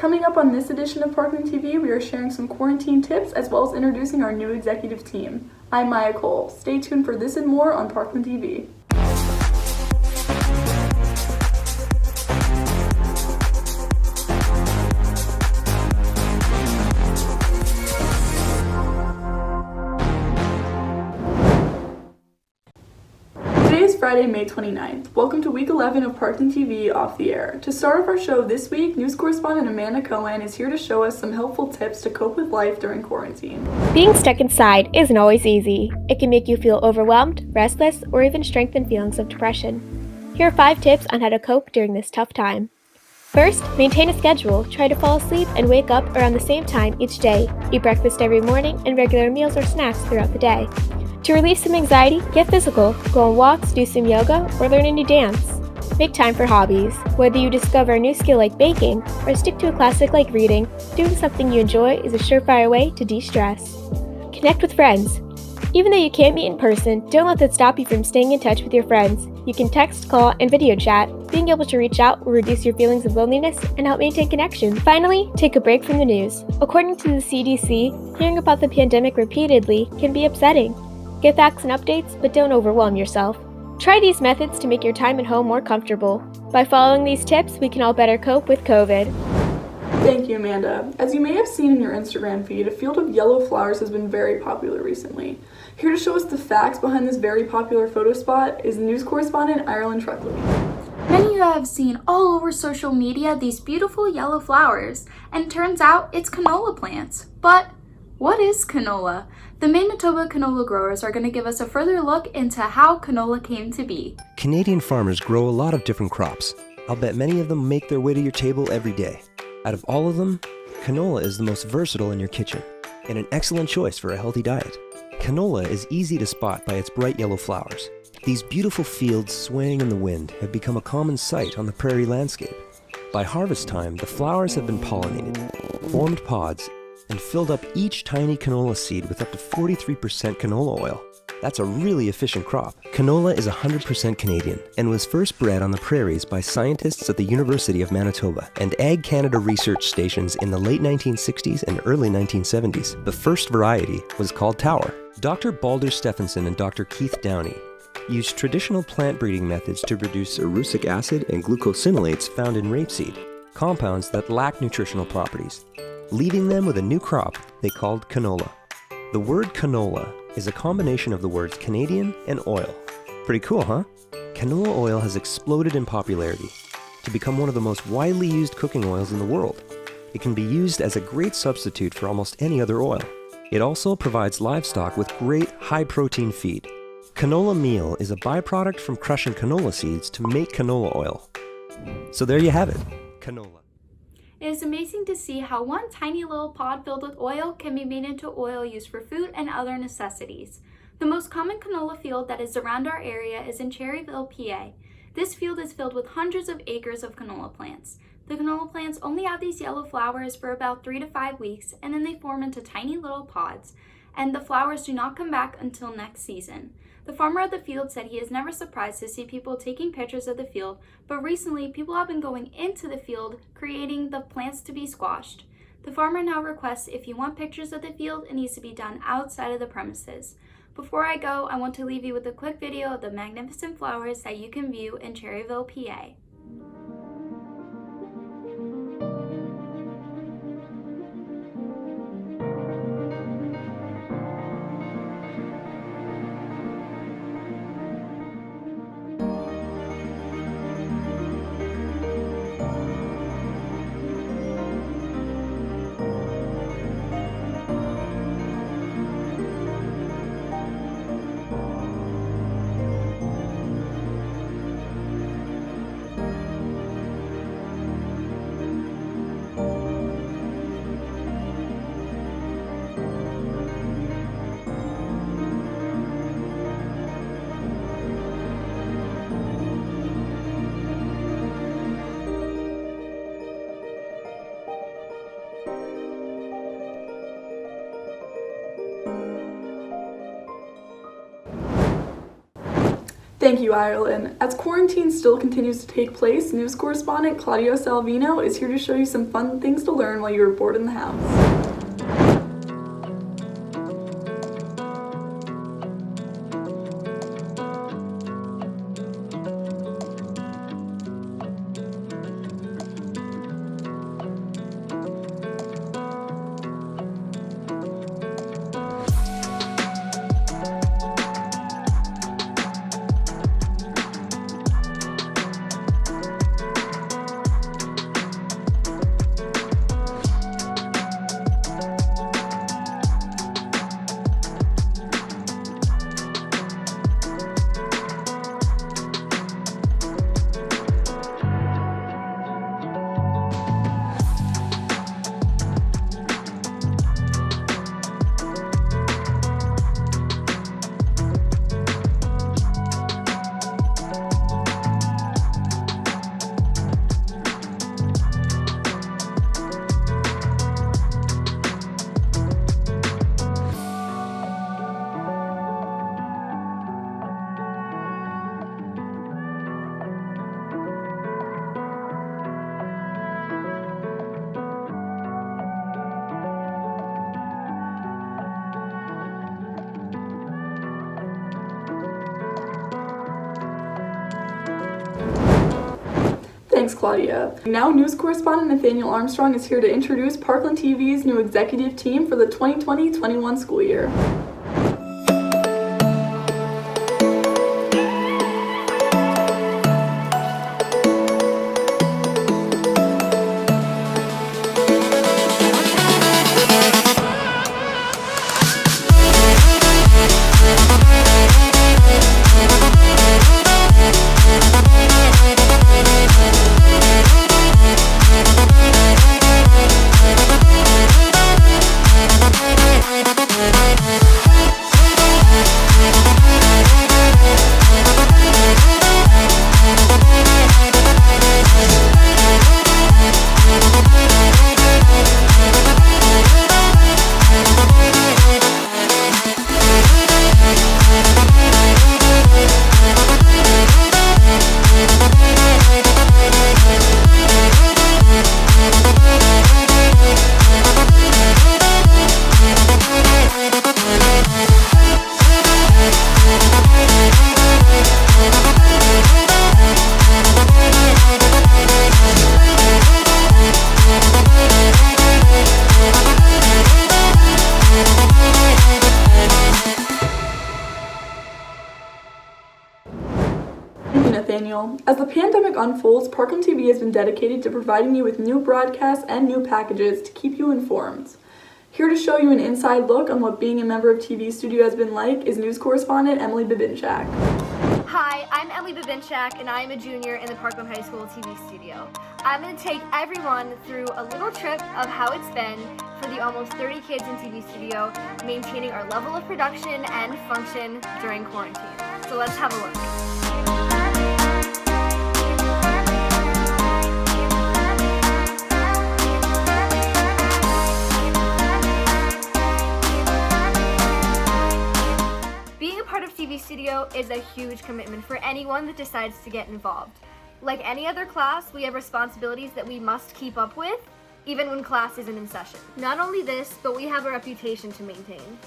Coming up on this edition of Parkland TV, we are sharing some quarantine tips as well as introducing our new executive team. I'm Maya Cole. Stay tuned for this and more on Parkland TV. Today is Friday, May 29th. Welcome to week 11 of Parkland TV Off the Air. To start off our show this week, news correspondent Amanda Cohen is here to show us some helpful tips to cope with life during quarantine. Being stuck inside isn't always easy. It can make you feel overwhelmed, restless, or even strengthen feelings of depression. Here are 5 tips on how to cope during this tough time. First, maintain a schedule. Try to fall asleep and wake up around the same time each day. Eat breakfast every morning and regular meals or snacks throughout the day. To relieve some anxiety, get physical. Go on walks, do some yoga, or learn a new dance. Make time for hobbies. Whether you discover a new skill like baking, or stick to a classic like reading, doing something you enjoy is a surefire way to de-stress. Connect with friends. Even though you can't meet in person, don't let that stop you from staying in touch with your friends. You can text, call, and video chat. Being able to reach out will reduce your feelings of loneliness and help maintain connection. Finally, take a break from the news. According to the CDC, hearing about the pandemic repeatedly can be upsetting. Get facts and updates, but don't overwhelm yourself. Try these methods to make your time at home more comfortable. By following these tips, we can all better cope with COVID. Thank you, Amanda. As you may have seen in your Instagram feed, a field of yellow flowers has been very popular recently. Here to show us the facts behind this very popular photo spot is news correspondent Ireland Truckley. Many of you have seen all over social media these beautiful yellow flowers, and turns out it's canola plants. But what is canola? The Manitoba canola growers are going to give us a further look into how canola came to be. Canadian farmers grow a lot of different crops. I'll bet many of them make their way to your table every day. Out of all of them, canola is the most versatile in your kitchen, and an excellent choice for a healthy diet. Canola is easy to spot by its bright yellow flowers. These beautiful fields swaying in the wind have become a common sight on the prairie landscape. By harvest time, the flowers have been pollinated, formed pods, and filled up each tiny canola seed with up to 43% canola oil. That's a really efficient crop. Canola is 100% Canadian and was first bred on the prairies by scientists at the University of Manitoba and Ag Canada research stations in the late 1960s and early 1970s. The first variety was called Tower. Dr. Baldur Stephenson and Dr. Keith Downey used traditional plant breeding methods to reduce erucic acid and glucosinolates found in rapeseed, compounds that lack nutritional properties, leaving them with a new crop they called canola. The word canola is a combination of the words Canadian and oil. Pretty cool, huh? Canola oil has exploded in popularity to become one of the most widely used cooking oils in the world. It can be used as a great substitute for almost any other oil. It also provides livestock with great high-protein feed. Canola meal is a byproduct from crushing canola seeds to make canola oil. So there you have it, canola. It is amazing to see how one tiny little pod filled with oil can be made into oil used for food and other necessities. The most common canola field that is around our area is in Cherryville, PA. This field is filled with hundreds of acres of canola plants. The canola plants only have these yellow flowers for about 3 to 5 weeks, and then they form into tiny little pods, and the flowers do not come back until next season. The farmer of the field said he is never surprised to see people taking pictures of the field, but recently people have been going into the field creating the plants to be squashed. The farmer now requests if you want pictures of the field, it needs to be done outside of the premises. Before I go, I want to leave you with a quick video of the magnificent flowers that you can view in Cherryville, PA. Thank you, Ireland. As quarantine still continues to take place, news correspondent Claudio Salvino is here to show you some fun things to learn while you are bored in the house. Thanks, Claudia. Now, news correspondent Nathaniel Armstrong is here to introduce Parkland TV's new executive team for the 2020-21 school year. Nathaniel. As the pandemic unfolds, Parkland TV has been dedicated to providing you with new broadcasts and new packages to keep you informed. Here to show you an inside look on what being a member of TV Studio has been like is news correspondent Emily Babinchak. Hi, I'm Emily Babinchak, and I'm a junior in the Parkland High School TV Studio. I'm going to take everyone through a little trip of how it's been for the almost 30 kids in TV Studio, maintaining our level of production and function during quarantine. So let's have a look. TV Studio is a huge commitment for anyone that decides to get involved. Like any other class, we have responsibilities that we must keep up with, even when class isn't in session. Not only this, but we have a reputation to maintain.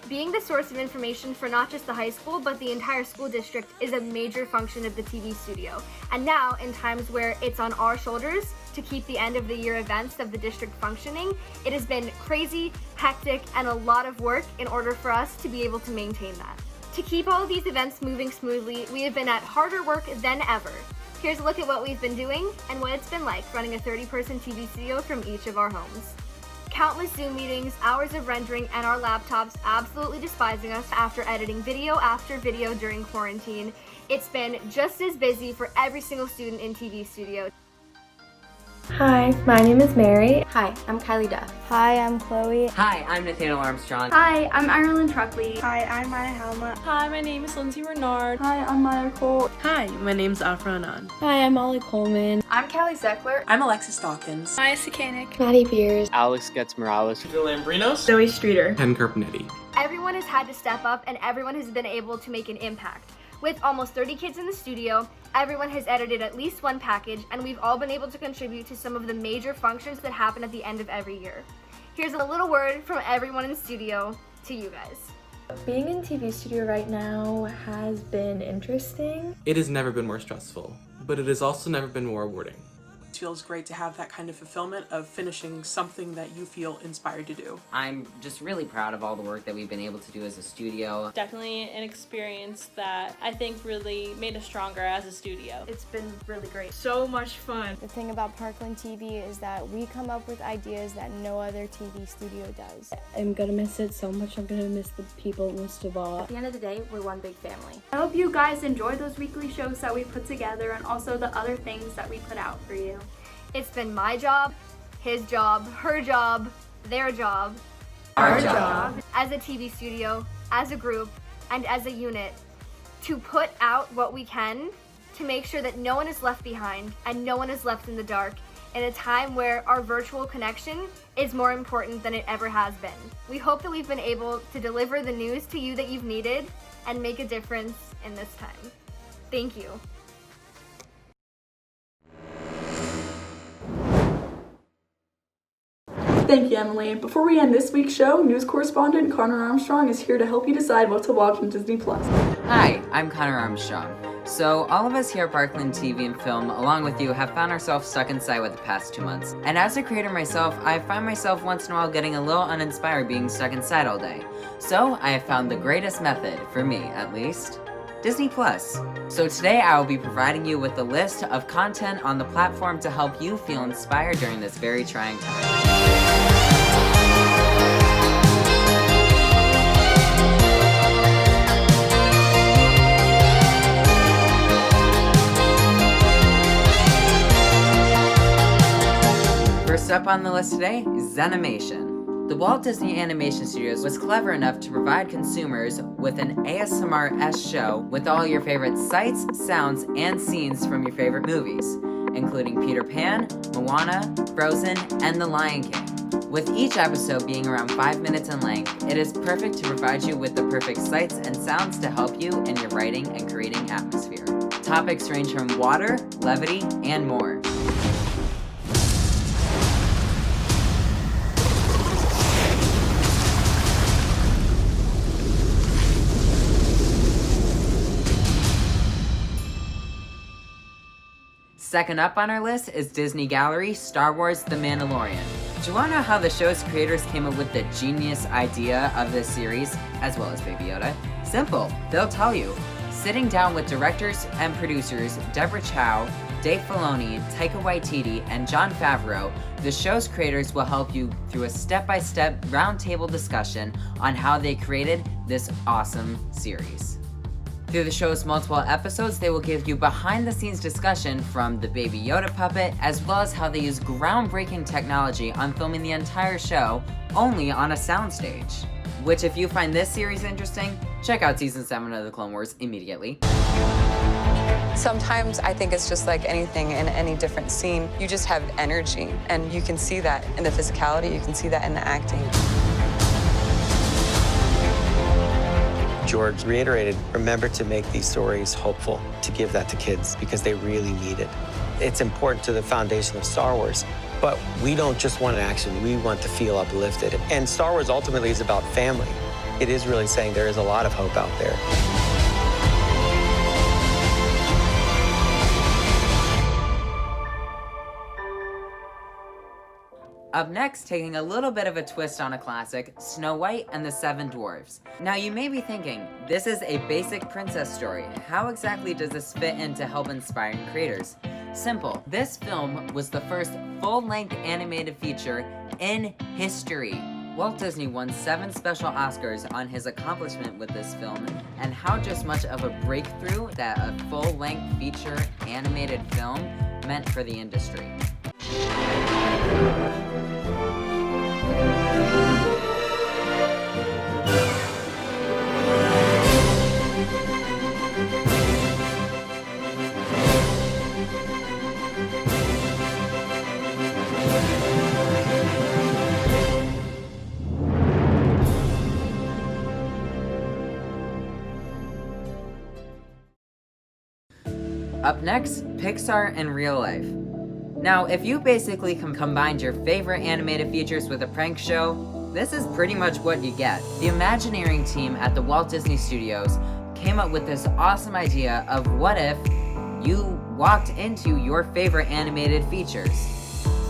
Being the source of information for not just the high school, but the entire school district is a major function of the TV Studio. And now, in times where it's on our shoulders to keep the end of the year events of the district functioning, it has been crazy, hectic, and a lot of work in order for us to be able to maintain that. To keep all of these events moving smoothly, we have been at harder work than ever. Here's a look at what we've been doing and what it's been like running a 30-person TV studio from each of our homes. Countless Zoom meetings, hours of rendering, and our laptops absolutely despising us after editing video after video during quarantine. It's been just as busy for every single student in TV Studio. Hi, my name is Mary. Hi, I'm Kylie Duff. Hi, I'm Chloe. Hi, I'm Nathaniel Armstrong. Hi, I'm Ireland Truckley. Hi, I'm Maya Helma. Hi, my name is Lindsay Renard. Hi, I'm Maya Cole. Hi, my name's Afra Anand. Hi, I'm Molly Coleman. I'm Callie Zeckler. I'm Alexis Dawkins. Maya Sakanik. Maddie Beers. Alex Getz Morales. Phil Lambrinos. Zoe Streeter. Ken Carpenetti. Everyone has had to step up and everyone has been able to make an impact. With almost 30 kids in the studio, everyone has edited at least one package, and we've all been able to contribute to some of the major functions that happen at the end of every year. Here's a little word from everyone in the studio to you guys. Being in TV studio right now has been interesting. It has never been more stressful, but it has also never been more rewarding. It feels great to have that kind of fulfillment of finishing something that you feel inspired to do. I'm just really proud of all the work that we've been able to do as a studio. Definitely an experience that I think really made us stronger as a studio. It's been really great. So much fun. The thing about Parkland TV is that we come up with ideas that no other TV studio does. I'm gonna miss it so much. I'm gonna miss the people most of all. At the end of the day, we're one big family. I hope you guys enjoy those weekly shows that we put together and also the other things that we put out for you. It's been my job, his job, her job, their job, Our job. as a TV studio, as a group, and as a unit to put out what we can to make sure that no one is left behind and no one is left in the dark in a time where our virtual connection is more important than it ever has been. We hope that we've been able to deliver the news to you that you've needed and make a difference in this time. Thank you. Thank you, Emily. Before we end this week's show, news correspondent Connor Armstrong is here to help you decide what to watch on Disney+. Hi, I'm Connor Armstrong. So, all of us here at Parkland TV and Film, along with you, have found ourselves stuck inside with the past 2 months. And as a creator myself, I find myself once in a while getting a little uninspired being stuck inside all day. So, I have found the greatest method, for me at least, Disney+. So today I will be providing you with a list of content on the platform to help you feel inspired during this very trying time. First up on the list today is Zenimation. The Walt Disney Animation Studios was clever enough to provide consumers with an ASMR-esque show with all your favorite sights, sounds, and scenes from your favorite movies, including Peter Pan, Moana, Frozen, and The Lion King. With each episode being around 5 minutes in length, it is perfect to provide you with the perfect sights and sounds to help you in your writing and creating atmosphere. Topics range from water, levity, and more. Second up on our list is Disney Gallery, Star Wars The Mandalorian. Do you want to know how the show's creators came up with the genius idea of this series, as well as Baby Yoda? Simple, they'll tell you. Sitting down with directors and producers Deborah Chow, Dave Filoni, Taika Waititi, and Jon Favreau, the show's creators will help you through a step-by-step roundtable discussion on how they created this awesome series. Through the show's multiple episodes, they will give you behind-the-scenes discussion from the Baby Yoda puppet, as well as how they use groundbreaking technology on filming the entire show only on a soundstage. Which, if you find this series interesting, check out Season 7 of The Clone Wars immediately. Sometimes I think it's just like anything in any different scene. You just have energy, and you can see that in the physicality, you can see that in the acting. George reiterated, remember to make these stories hopeful, to give that to kids because they really need it. It's important to the foundation of Star Wars, but we don't just want action, we want to feel uplifted. And Star Wars ultimately is about family. It is really saying there is a lot of hope out there. Up next, taking a little bit of a twist on a classic, Snow White and the Seven Dwarfs. Now you may be thinking, this is a basic princess story. How exactly does this fit into help inspiring creators? Simple. This film was the first full-length animated feature in history. Walt Disney won 7 special Oscars on his accomplishment with this film, and how just much of a breakthrough that a full-length feature animated film meant for the industry. Up next, Pixar in real life. Now, if you basically combined your favorite animated features with a prank show, this is pretty much what you get. The Imagineering team at the Walt Disney Studios came up with this awesome idea of what if you walked into your favorite animated features.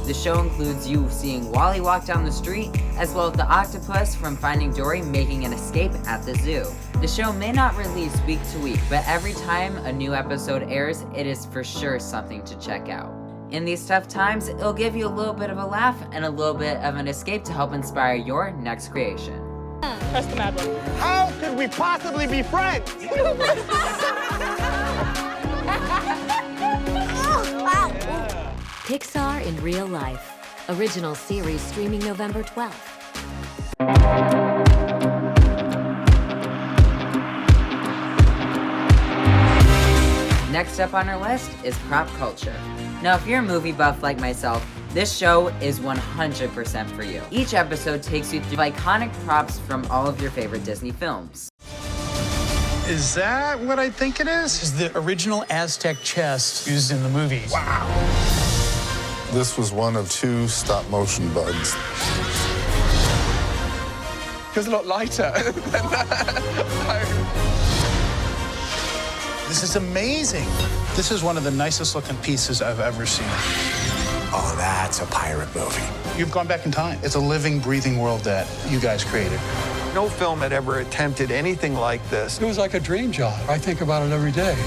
The show includes you seeing Wall-E walk down the street, as well as the octopus from Finding Dory making an escape at the zoo. The show may not release week to week, but every time a new episode airs, it is for sure something to check out. In these tough times, it'll give you a little bit of a laugh and a little bit of an escape to help inspire your next creation. Press the mad button. How could we possibly be friends? Pixar in real life. Original series streaming November 12th. Next up on our list is prop culture. Now, if you're a movie buff like myself, this show is 100% for you. Each episode takes you through iconic props from all of your favorite Disney films. Is that what I think it is? Is the original Aztec chest used in the movies. Wow. This was one of 2 stop-motion bugs. Feels a lot lighter than that. This is amazing. This is one of the nicest looking pieces I've ever seen. Oh, that's a pirate movie. You've gone back in time. It's a living, breathing world that you guys created. No film had ever attempted anything like this. It was like a dream job. I think about it every day.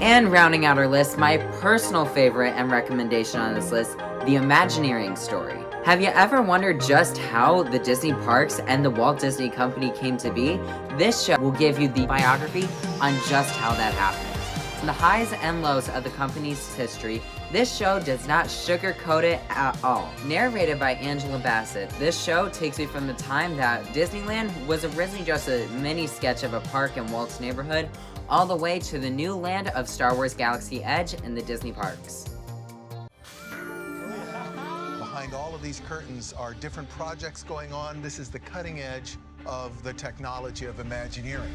And rounding out our list, my personal favorite and recommendation on this list, the Imagineering story. Have you ever wondered just how the Disney parks and the Walt Disney Company came to be? This show will give you the biography on just how that happened. From the highs and lows of the company's history, this show does not sugarcoat it at all. Narrated by Angela Bassett, this show takes you from the time that Disneyland was originally just a mini sketch of a park in Walt's neighborhood, all the way to the new land of Star Wars Galaxy Edge in the Disney parks. Behind all of these curtains are different projects going on. This is the cutting edge of the technology of Imagineering.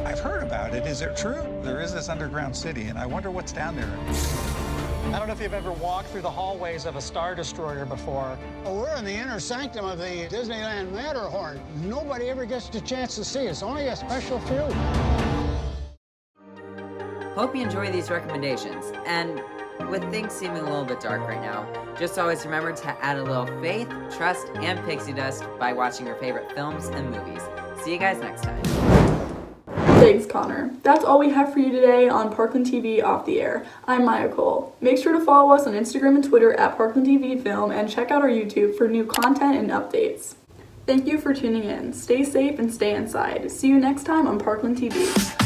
I've heard about it. Is it true? There is this underground city, and I wonder what's down there. I don't know if you've ever walked through the hallways of a Star Destroyer before. Well, we're in the inner sanctum of the Disneyland Matterhorn. Nobody ever gets the chance to see us, only a special few. Hope you enjoy these recommendations, and with things seeming a little bit dark right now, just always remember to add a little faith, trust, and pixie dust by watching your favorite films and movies. See you guys next time. Thanks, Connor. That's all we have for you today on Parkland TV Off the Air. I'm Maya Cole. Make sure to follow us on Instagram and Twitter at Parkland TV Film and check out our YouTube for new content and updates. Thank you for tuning in. Stay safe and stay inside. See you next time on Parkland TV.